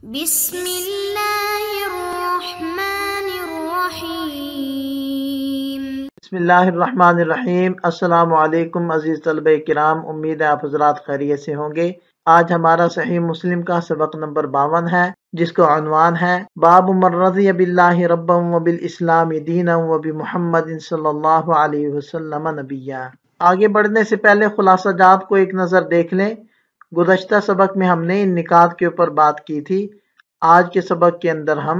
بسم اللہ الرحمن الرحیم۔ بسم اللہ الرحمن الرحیم۔ السلام علیکم عزیز طلبہ کرام، امید ہے آپ حضرات خیریت سے ہوں گے۔ آج ہمارا صحیح مسلم کا سبق نمبر 52 ہے، جس کا عنوان ہے باب من رضی باللہ ربا وبالاسلام دینا وبمحمد صلی اللہ علیہ وسلم نبیا۔ آگے بڑھنے سے پہلے خلاصہ جات کو ایک نظر دیکھ لیں۔ گزشتہ سبق میں ہم نے ان نکات کے اوپر بات کی تھی۔ آج کے سبق کے اندر ہم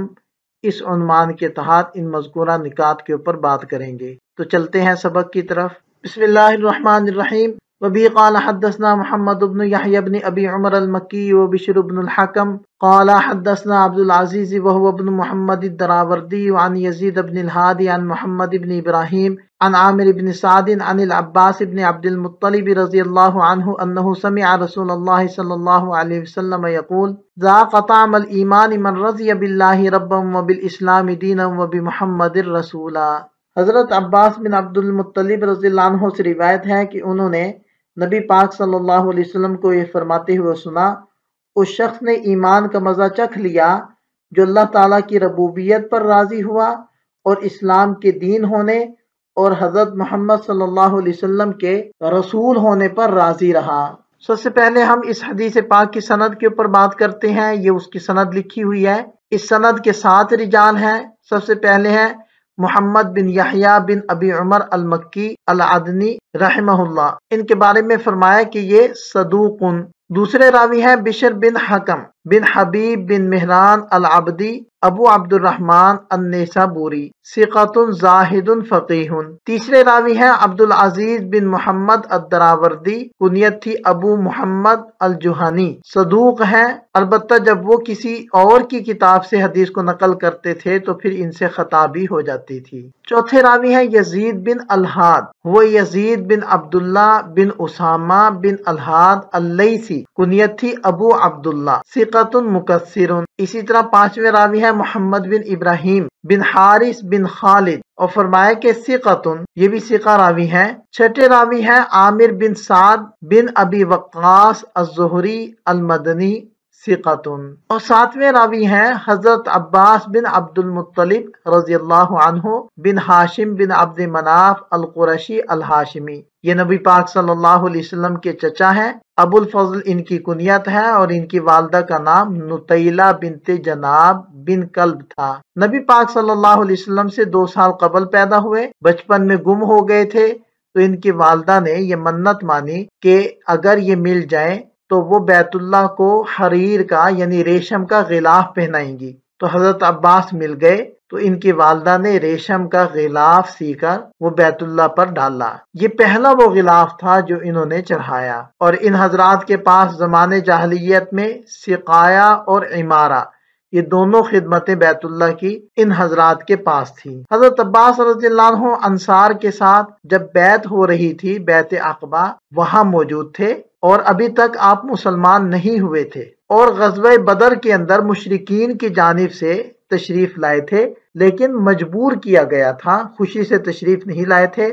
اس عنوان کے تحت ان مذکورہ نکات کے اوپر بات کریں گے۔ تو چلتے ہیں سبق کی طرف۔ بسم اللہ الرحمن الرحیم۔ وبی قال حدثنا محمد بن یحیی بن ابی عمر المکی وبشر بن الحکم قال حدثنا عبد العزیز وهو ابن محمد الدراوردی عن یزید بن الہادی عن محمد بن ابراہیم عن عامر بن سعد عن العباس بن عبد المطلب رضی اللہ عنہ انہ سمع رسول اللہ صلی اللہ علیہ وسلم یقول ذاق طعم الایمان من رضی باللہ ربا وبالاسلام دینا وبمحمد رسولا۔ حضرت عباس بن عبد المطلب رضی اللہ عنہ سے روایت ہے کہ انہوں نے نبی پاک صلی اللہ علیہ وسلم کو یہ فرماتے ہوئے سنا، اس شخص نے ایمان کا مزہ چکھ لیا جو اللہ تعالیٰ کی ربوبیت پر راضی ہوا اور اسلام کے دین ہونے اور حضرت محمد صلی اللہ علیہ وسلم کے رسول ہونے پر راضی رہا۔ سب سے پہلے ہم اس حدیث پاک کی سند کے اوپر بات کرتے ہیں۔ یہ اس کی سند لکھی ہوئی ہے۔ اس سند کے 7 رجال ہیں۔ سب سے پہلے ہیں محمد بن یحییٰ بن ابی عمر المکی العدنی رحمہ اللہ۔ ان کے بارے میں فرمایا کہ یہ صدوق۔ دوسرے راوی ہیں بشر بن حکم بن حبیب بن مہران العبدی ابو عبد الرحمن النیسابوری ثقۃ زاہد فقیہ۔ تیسرے راوی ہیں عبد العزیز بن محمد الدراوردی، کنیت تھی ابو محمد الجہنی، صدوق ہیں، البتہ جب وہ کسی اور کی کتاب سے حدیث کو نقل کرتے تھے تو پھر ان سے خطا بھی ہو جاتی تھی۔ چوتھے راوی ہیں یزید بن الہاد، وہ یزید بن عبداللہ بن اسامہ بن الہاد اللیثی، کنیت تھی ابو عبداللہ، ثقۃ مکثر۔ اسی طرح 5ویں راوی ہے محمد بن ابراہیم بن حارث بن خالد، اور فرمایا کہ ثقۃ، یہ بھی ثقہ راوی ہیں۔ 6 راوی ہیں عامر بن سعد بن ابی وقاص الزہری المدنی، ثقۃ۔ اور 7ویں راوی ہیں حضرت عباس بن عبد المطلب رضی اللہ عنہ بن ہاشم بن عبد مناف القرشی الہاشمی۔ یہ نبی پاک صلی اللہ علیہ وسلم کے چچا ہیں۔ ابو الفضل ان کی کنیت ہے اور ان کی والدہ کا نام نطیلہ بنت جناب بن کلب تھا۔ نبی پاک صلی اللہ علیہ وسلم سے 2 سال قبل پیدا ہوئے، بچپن میں گم ہو گئے تھے، تو ان کی والدہ نے یہ منت مانی کہ اگر یہ مل جائیں تو وہ بیت اللہ کو حریر کا یعنی ریشم کا غلاف پہنائیں گی۔ تو حضرت عباس مل گئے تو ان کی والدہ نے ریشم کا غلاف سی کر وہ بیت اللہ پر ڈالا۔ یہ پہلا وہ غلاف تھا جو انہوں نے چڑھایا، اور ان حضرات کے پاس زمانے جاہلیت میں سقایا اور عمارہ، یہ دونوں خدمتیں بیت اللہ کی ان حضرات کے پاس تھی۔ حضرت عباس رضی اللہ عنہ انصار کے ساتھ جب بیعت ہو رہی تھی، بیعت عقبہ، وہاں موجود تھے اور ابھی تک آپ مسلمان نہیں ہوئے تھے، اور غزوہ بدر کے اندر مشرکین کی جانب سے تشریف لائے تھے، لیکن مجبور کیا گیا تھا، خوشی سے تشریف نہیں لائے تھے،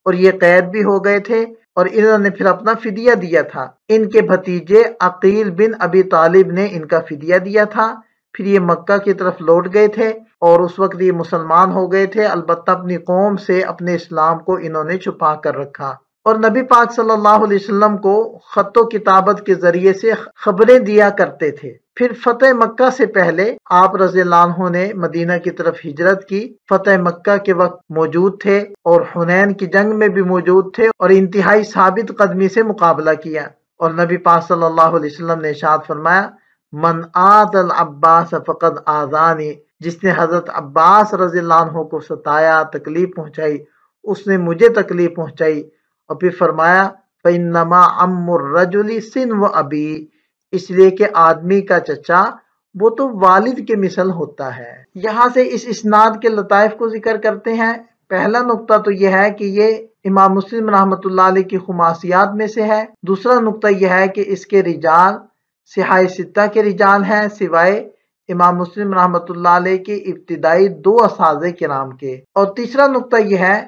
اور یہ قید بھی ہو گئے تھے، اور انہوں نے پھر اپنا فدیہ دیا تھا۔ ان کے بھتیجے عقیل بن ابی طالب نے ان کا فدیہ دیا تھا۔ پھر یہ مکہ کی طرف لوٹ گئے تھے اور اس وقت یہ مسلمان ہو گئے تھے، البتہ اپنی قوم سے اپنے اسلام کو انہوں نے چھپا کر رکھا، اور نبی پاک صلی اللہ علیہ وسلم کو خط و کتابت کے ذریعے سے خبریں دیا کرتے تھے۔ پھر فتح مکہ سے پہلے آپ رضی اللہ عنہ نے مدینہ کی طرف ہجرت کی، فتح مکہ کے وقت موجود تھے اور حنین کی جنگ میں بھی موجود تھے، اور انتہائی ثابت قدمی سے مقابلہ کیا، اور نبی پاک صلی اللہ علیہ وسلم نے ارشاد فرمایا من آذى العباس فقد آذانی، جس نے حضرت عباس رضی اللہ عنہ کو ستایا، تکلیف پہنچائی، اس نے مجھے تکلیف پہنچائی۔ اور پھر فرمایا فإنما عم الرجل سنو ابی، اس لیے کہ آدمی کا چچا وہ تو والد کے مثل ہوتا ہے۔ یہاں سے اس اسناد کے لطائف کو ذکر کرتے ہیں۔ پہلا نقطہ تو یہ ہے کہ یہ امام مسلم رحمۃ اللہ علیہ کی خماسیات میں سے ہے۔ دوسرا نقطہ یہ ہے کہ اس کے رجال صحاح 6 کے رجال ہیں، سوائے امام مسلم رحمۃ اللہ علیہ کے ابتدائی 2 اساتذہ کرام کے۔ اور تیسرا نقطہ یہ ہے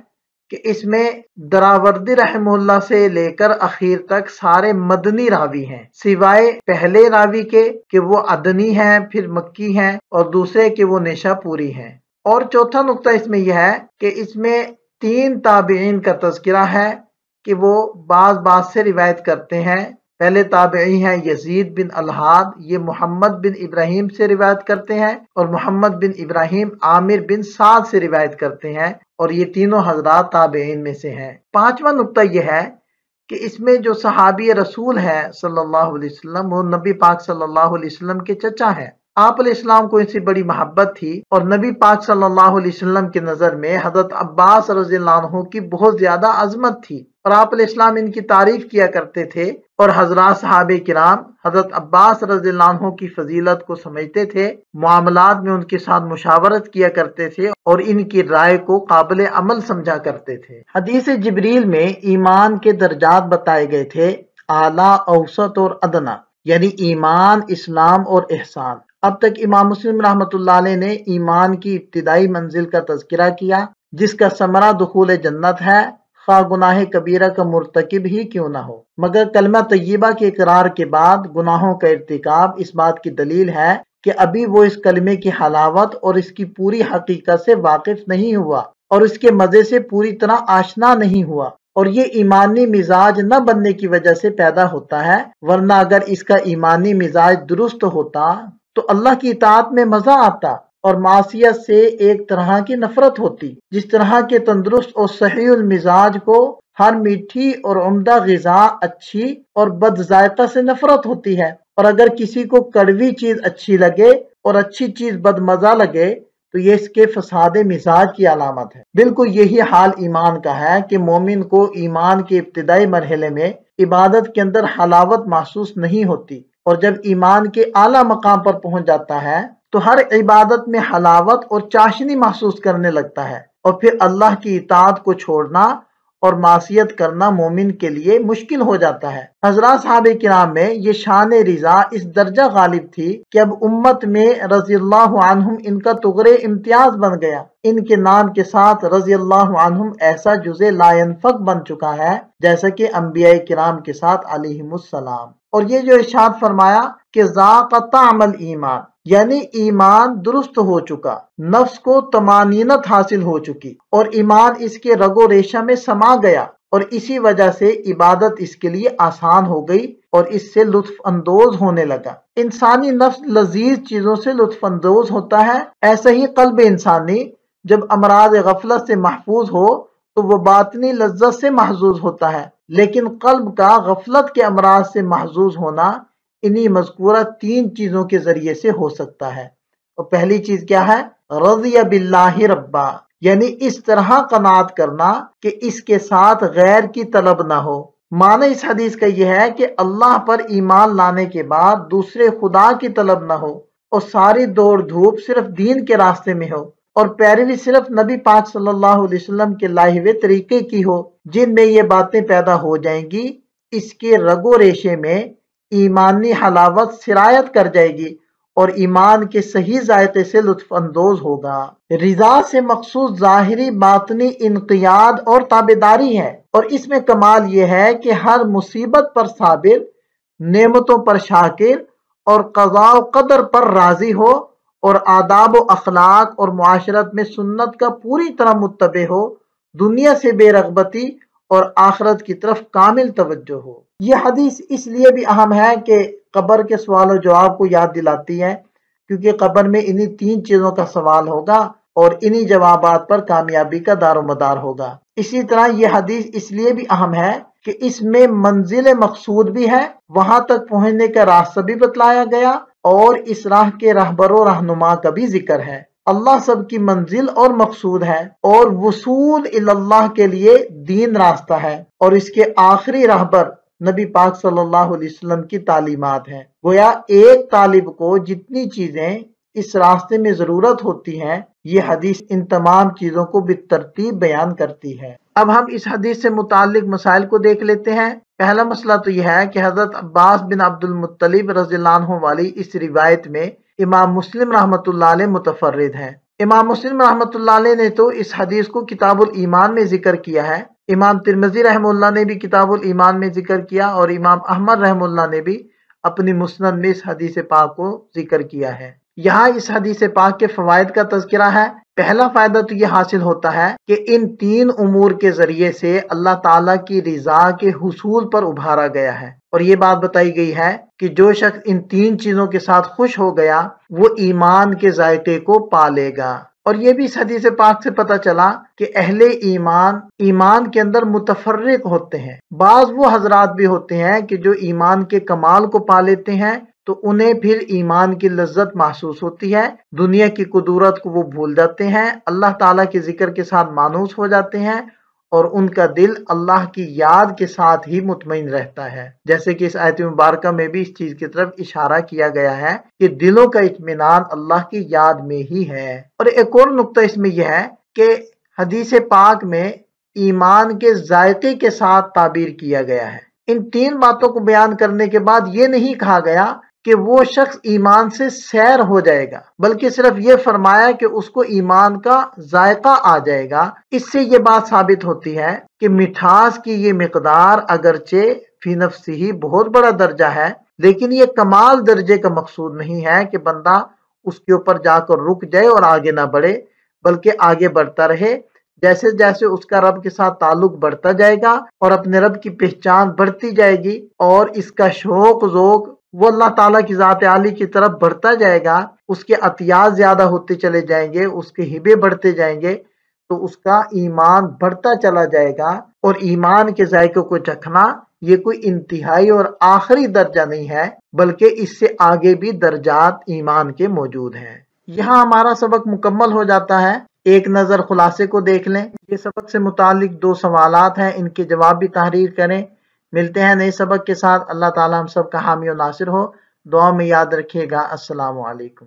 کہ اس میں دراوردی رحمہ اللہ سے لے کر اخیر تک سارے مدنی راوی ہیں، سوائے پہلے راوی کے کہ وہ عدنی ہیں، پھر مکی ہیں، اور دوسرے کہ وہ نیشا پوری ہیں۔ اور چوتھا نقطہ اس میں یہ ہے کہ اس میں 3 تابعین کا تذکرہ ہے کہ وہ بعض سے روایت کرتے ہیں۔ پہلے تابعی ہیں یزید بن الحاد، یہ محمد بن ابراہیم سے روایت کرتے ہیں، اور محمد بن ابراہیم عامر بن سعد سے روایت کرتے ہیں، اور یہ تینوں حضرات تابعین میں سے ہیں۔ پانچواں نقطہ یہ ہے کہ اس میں جو صحابی رسول ہے صلی اللہ علیہ وسلم، وہ نبی پاک صلی اللہ علیہ وسلم کے چچا ہیں۔ آپ علیہ السلام کو ان سے بڑی محبت تھی، اور نبی پاک صلی اللہ علیہ وسلم کی نظر میں حضرت عباس رضی اللہ عنہ کی بہت زیادہ عظمت تھی، اور آپ علیہ السلام ان کی تعریف کیا کرتے تھے، اور حضرات صحابہ کرام حضرت عباس رضی اللہ عنہ کی فضیلت کو سمجھتے تھے، معاملات میں ان کے ساتھ مشاورت کیا کرتے تھے، اور ان کی رائے کو قابل عمل سمجھا کرتے تھے۔ حدیث جبریل میں ایمان کے درجات بتائے گئے تھے، اعلیٰ، اوسط اور ادنا، یعنی ایمان، اسلام اور احسان۔ اب تک امام مسلم رحمۃ اللہ علیہ نے ایمان کی ابتدائی منزل کا تذکرہ کیا، جس کا ثمرہ دخول جنت ہے، خواہ گناہ کبیرہ کا مرتکب ہی کیوں نہ ہو، مگر کلمہ طیبہ کے اقرار کے بعد گناہوں کا ارتکاب اس بات کی دلیل ہے کہ ابھی وہ اس کلمے کی حلاوت اور اس کی پوری حقیقت سے واقف نہیں ہوا، اور اس کے مزے سے پوری طرح آشنا نہیں ہوا، اور یہ ایمانی مزاج نہ بننے کی وجہ سے پیدا ہوتا ہے، ورنہ اگر اس کا ایمانی مزاج درست ہوتا تو اللہ کی اطاعت میں مزہ آتا، اور معصیت سے ایک طرح کی نفرت ہوتی، جس طرح کے تندرست اور صحیح المزاج کو ہر میٹھی اور عمدہ غذا اچھی اور بد ذائقہ سے نفرت ہوتی ہے، اور اگر کسی کو کڑوی چیز اچھی لگے اور اچھی چیز بد مزہ لگے تو یہ اس کے فساد مزاج کی علامت ہے۔ بالکل یہی حال ایمان کا ہے کہ مومن کو ایمان کے ابتدائی مرحلے میں عبادت کے اندر حلاوت محسوس نہیں ہوتی، اور جب ایمان کے اعلیٰ مقام پر پہنچ جاتا ہے تو ہر عبادت میں حلاوت اور چاشنی محسوس کرنے لگتا ہے، اور پھر اللہ کی اطاعت کو چھوڑنا اور معصیت کرنا مومن کے لیے مشکل ہو جاتا ہے۔ حضرات صحابہ کرام میں یہ شان رضا اس درجہ غالب تھی کہ اب امت میں رضی اللہ عنہم ان کا طغرِ امتیاز بن گیا۔ ان کے نام کے ساتھ رضی اللہ عنہم ایسا جزء لا ينفک بن چکا ہے جیسا کہ انبیاء کرام کے ساتھ علیہم السلام۔ اور یہ جو ارشاد فرمایا کہ ذاق طعم الایمان، یعنی ایمان درست ہو چکا، نفس کو طمانینت حاصل ہو چکی، اور ایمان اس کے رگ و ریشہ میں سما گیا، اور اسی وجہ سے عبادت اس کے لیے آسان ہو گئی اور اس سے لطف اندوز ہونے لگا۔ انسانی نفس لذیذ چیزوں سے لطف اندوز ہوتا ہے، ایسا ہی قلب انسانی جب امراض غفلت سے محفوظ ہو تو وہ باطنی لذت سے محظوظ ہوتا ہے، لیکن قلب کا غفلت کے امراض سے محظوظ ہونا انہی مذکورہ 3 چیزوں کے ذریعے سے ہو سکتا ہے۔ اور پہلی چیز کیا ہے؟ رضی باللہ ربا، یعنی اس طرح قناعت کرنا کہ اس کے ساتھ غیر کی طلب نہ ہو۔ معنی اس حدیث کا یہ ہے کہ اللہ پر ایمان لانے کے بعد دوسرے خدا کی طلب نہ ہو، اور ساری دوڑ دھوپ صرف دین کے راستے میں ہو، اور پیروی صرف نبی پاک صلی اللہ علیہ وسلم کے لائے ہوئے طریقے کی ہو۔ جن میں یہ باتیں پیدا ہو جائیں گی، اس کے رگ و ریشے میں ایمانی حلاوت سرایت کر جائے گی، اور ایمان کے صحیح ذائقے سے لطف اندوز ہوگا۔ رضا سے مقصود ظاہری باطنی انقیاد اور تابعداری ہے، اور اس میں کمال یہ ہے کہ ہر مصیبت پر صابر، نعمتوں پر شاکر، اور قضاء و قدر پر راضی ہو، اور آداب و اخلاق اور معاشرت میں سنت کا پوری طرح متبع ہو، دنیا سے بے رغبتی اور آخرت کی طرف کامل توجہ ہو۔ یہ حدیث اس لیے بھی اہم ہے کہ قبر کے سوال و جواب کو یاد دلاتی ہے، کیونکہ قبر میں انہی 3 چیزوں کا سوال ہوگا، اور انہی جوابات پر کامیابی کا دار و مدار ہوگا۔ اسی طرح یہ حدیث اس لیے بھی اہم ہے کہ اس میں منزل مقصود بھی ہے، وہاں تک پہنچنے کا راستہ بھی بتلایا گیا، اور اس راہ کے رہبر و رہنما کا بھی ذکر ہے۔ اللہ سب کی منزل اور مقصود ہے، اور وصول اللہ کے لیے دین راستہ ہے، اور اس کے آخری رہبر نبی پاک صلی اللہ علیہ وسلم کی تعلیمات ہیں۔ گویا ایک طالب کو جتنی چیزیں اس راستے میں ضرورت ہوتی ہیں، یہ حدیث ان تمام چیزوں کو بالترتیب بیان کرتی ہے۔ اب ہم اس حدیث سے متعلق مسائل کو دیکھ لیتے ہیں۔ پہلا مسئلہ تو یہ ہے کہ حضرت عباس بن عبد المطلب رضی اللہ عنہ والی اس روایت میں امام مسلم رحمۃ اللہ علیہ متفرد ہیں۔ امام مسلم رحمۃ اللہ علیہ نے تو اس حدیث کو کتاب الایمان میں ذکر کیا ہے، امام ترمذی رحمہ اللہ نے بھی کتاب الایمان میں ذکر کیا، اور امام احمد رحمہ اللہ نے بھی اپنی مسند میں اس حدیث پاک کو ذکر کیا ہے۔ یہاں اس حدیث پاک کے فوائد کا تذکرہ ہے۔ پہلا فائدہ تو یہ حاصل ہوتا ہے کہ ان تین امور کے ذریعے سے اللہ تعالیٰ کی رضا کے حصول پر ابھارا گیا ہے، اور یہ بات بتائی گئی ہے کہ جو شخص ان تین چیزوں کے ساتھ خوش ہو گیا وہ ایمان کے ذائقے کو پا لے گا۔ اور یہ بھی اس حدیث پاک سے پتہ چلا کہ اہل ایمان کے اندر متفرق ہوتے ہیں۔ بعض وہ حضرات بھی ہوتے ہیں کہ جو ایمان کے کمال کو پا لیتے ہیں تو انہیں پھر ایمان کی لذت محسوس ہوتی ہے، دنیا کی قدرت کو وہ بھول جاتے ہیں، اللہ تعالیٰ کے ذکر کے ساتھ مانوس ہو جاتے ہیں، اور ان کا دل اللہ کی یاد کے ساتھ ہی مطمئن رہتا ہے، جیسے کہ اس آیت مبارکہ میں بھی اس چیز کی طرف اشارہ کیا گیا ہے کہ دلوں کا اطمینان اللہ کی یاد میں ہی ہے۔ اور ایک اور نقطہ اس میں یہ ہے کہ حدیث پاک میں ایمان کے ذائقے کے ساتھ تعبیر کیا گیا ہے۔ ان تین باتوں کو بیان کرنے کے بعد یہ نہیں کہا گیا کہ وہ شخص ایمان سے سیر ہو جائے گا، بلکہ صرف یہ فرمایا کہ اس کو ایمان کا ذائقہ آ جائے گا۔ اس سے یہ بات ثابت ہوتی ہے کہ مٹھاس کی یہ مقدار اگرچہ فی نفسی ہی بہت بڑا درجہ ہے، لیکن یہ کمال درجے کا مقصود نہیں ہے کہ بندہ اس کے اوپر جا کر رک جائے اور آگے نہ بڑھے، بلکہ آگے بڑھتا رہے۔ جیسے جیسے اس کا رب کے ساتھ تعلق بڑھتا جائے گا اور اپنے رب کی پہچان بڑھتی جائے گی، اور اس کا شوق ذوق وہ اللہ تعالیٰ کی ذات عالی کی طرف بڑھتا جائے گا، اس کے عطیات زیادہ ہوتے چلے جائیں گے، اس کے ہبے بڑھتے جائیں گے، تو اس کا ایمان بڑھتا چلا جائے گا۔ اور ایمان کے ذائقے کو چکھنا یہ کوئی انتہائی اور آخری درجہ نہیں ہے، بلکہ اس سے آگے بھی درجات ایمان کے موجود ہیں۔ یہاں ہمارا سبق مکمل ہو جاتا ہے۔ ایک نظر خلاصے کو دیکھ لیں۔ یہ سبق سے متعلق 2 سوالات ہیں، ان کے جواب بھی تحریر کریں۔ ملتے ہیں نئے سبق کے ساتھ۔ اللہ تعالیٰ ہم سب کا حامی و ناصر ہو۔ دعا میں یاد رکھیے گا۔ السلام علیکم۔